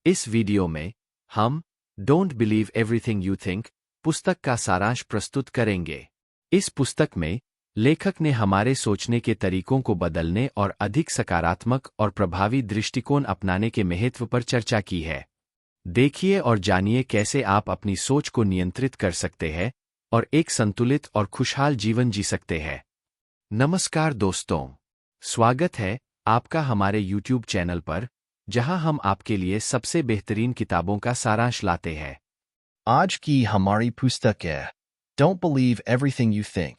इस वीडियो में हम don't believe everything you think पुस्तक का सारांश प्रस्तुत करेंगे। इस पुस्तक में लेखक ने हमारे सोचने के तरीकों को बदलने और अधिक सकारात्मक और प्रभावी दृष्टिकोण अपनाने के महत्व पर चर्चा की है। देखिए और जानिए कैसे आप अपनी सोच को नियंत्रित कर सकते हैं और एक संतुलित और खुशहाल जीवन जी सकते हैं। नमस्कार दोस्तों, स्वागत है आपका हमारे YouTube चैनल पर, जहां हम आपके लिए सबसे बेहतरीन किताबों का सारांश लाते हैं। आज की हमारी पुस्तक है don't believe everything you think.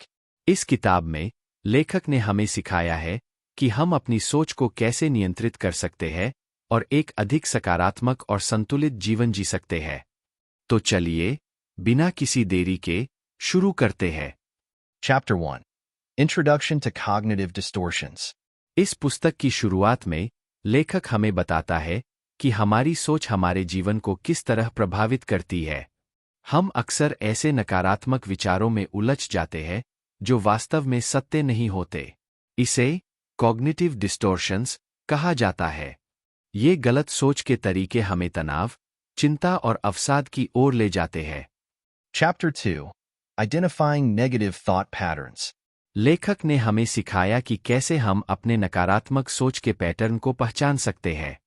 इस किताब में लेखक ने हमें सिखाया है कि हम अपनी सोच को कैसे नियंत्रित कर सकते हैं और एक अधिक सकारात्मक और संतुलित जीवन जी सकते हैं। तो चलिए बिना किसी देरी के शुरू करते हैं। Chapter 1 Introduction to Cognitive Distortions। इस पुस्तक की शुरुआत में लेखक हमें बताता है कि हमारी सोच हमारे जीवन को किस तरह प्रभावित करती है। हम अक्सर ऐसे नकारात्मक विचारों में उलझ जाते हैं जो वास्तव में सत्य नहीं होते। इसे कॉग्निटिव डिस्टॉर्शंस कहा जाता है। ये गलत सोच के तरीके हमें तनाव, चिंता और अवसाद की ओर ले जाते हैं। Chapter 2 Identifying Negative Thought Patterns। लेखक ने हमें सिखाया कि कैसे हम अपने नकारात्मक सोच के पैटर्न को पहचान सकते हैं।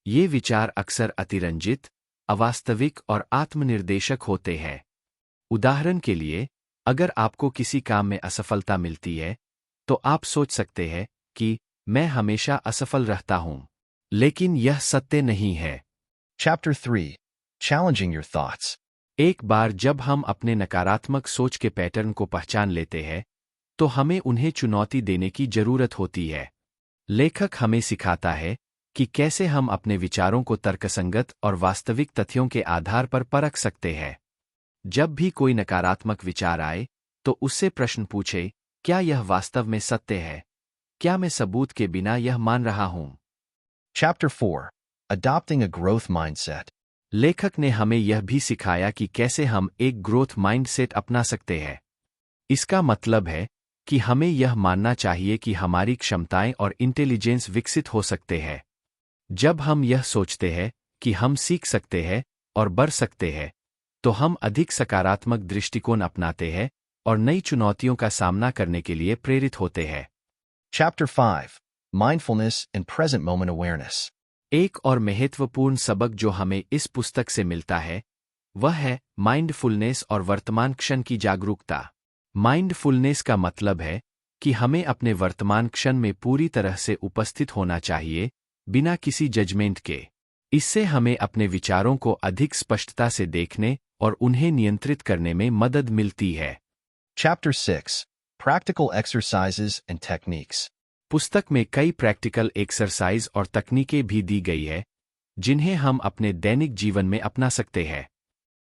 ये विचार अक्सर अतिरंजित, अवास्तविक और आत्मनिर्देशक होते हैं। उदाहरण के लिए, अगर आपको किसी काम में असफलता मिलती है, तो आप सोच सकते हैं कि मैं हमेशा असफल रहता हूं, लेकिन यह सत्य नहीं है। Chapter 3 Challenging Your Thoughts। एक बार जब हम अपने नकारात्मक सोच के पैटर्न को पहचान लेते हैं, तो हमें उन्हें चुनौती देने की जरूरत होती है। लेखक हमें सिखाता है कि कैसे हम अपने विचारों को तर्कसंगत और वास्तविक तथ्यों के आधार पर परख सकते हैं। जब भी कोई नकारात्मक विचार आए, तो उससे प्रश्न पूछे, क्या यह वास्तव में सत्य है? क्या मैं सबूत के बिना यह मान रहा हूं? Chapter 4 Adopting a Growth Mindset। लेखक ने हमें यह भी सिखाया कि कैसे हम एक ग्रोथ माइंडसेट अपना सकते हैं। इसका मतलब है कि हमें यह मानना चाहिए कि हमारी क्षमताएं और इंटेलिजेंस विकसित हो सकते हैं। जब हम यह सोचते हैं कि हम सीख सकते हैं और बढ़ सकते हैं, तो हम अधिक सकारात्मक दृष्टिकोण अपनाते हैं और नई चुनौतियों का सामना करने के लिए प्रेरित होते हैं। Chapter 5 Mindfulness and Present Moment Awareness। एक और महत्वपूर्ण सबक जो हमें इस पुस्तक से मिलता है, वह है माइंडफुलनेस और वर्तमान क्षण की जागरूकता। माइंडफुलनेस का मतलब है कि हमें अपने वर्तमान क्षण में पूरी तरह से उपस्थित होना चाहिए, बिना किसी जजमेंट के। इससे हमें अपने विचारों को अधिक स्पष्टता से देखने और उन्हें नियंत्रित करने में मदद मिलती है। Chapter 6 Practical Exercises and Techniques। पुस्तक में कई प्रैक्टिकल एक्सरसाइज और तकनीकें भी दी गई है, जिन्हें हम अपने दैनिक जीवन में अपना सकते हैं।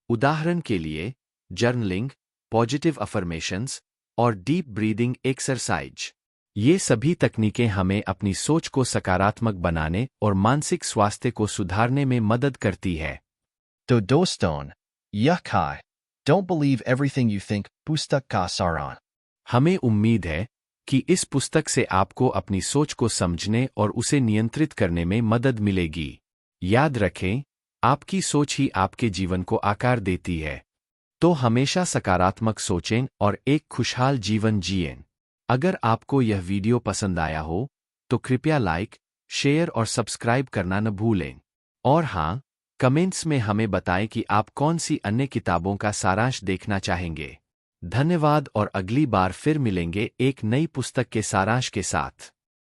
उदाहरण के लिए, जर्नलिंग, पॉजिटिव अफर्मेशंस और डीप ब्रीदिंग एक्सरसाइज। ये सभी तकनीकें हमें अपनी सोच को सकारात्मक बनाने और मानसिक स्वास्थ्य को सुधारने में मदद करती है। तो दोस्तों, यह था don't believe everything you think पुस्तक का सारांश। हमें उम्मीद है कि इस पुस्तक से आपको अपनी सोच को समझने और उसे नियंत्रित करने में मदद मिलेगी। याद रखें, आपकी सोच ही आपके जीवन को आकार देती है। तो हमेशा सकारात्मक सोचें और एक खुशहाल जीवन जिएं। अगर आपको यह वीडियो पसंद आया हो, तो कृपया लाइक, शेयर और सब्सक्राइब करना न भूलें। और हाँ, कमेंट्स में हमें बताएं कि आप कौन सी अन्य किताबों का सारांश देखना चाहेंगे। धन्यवाद और अगली बार फिर मिलेंगे एक नई पुस्तक के सारांश के साथ।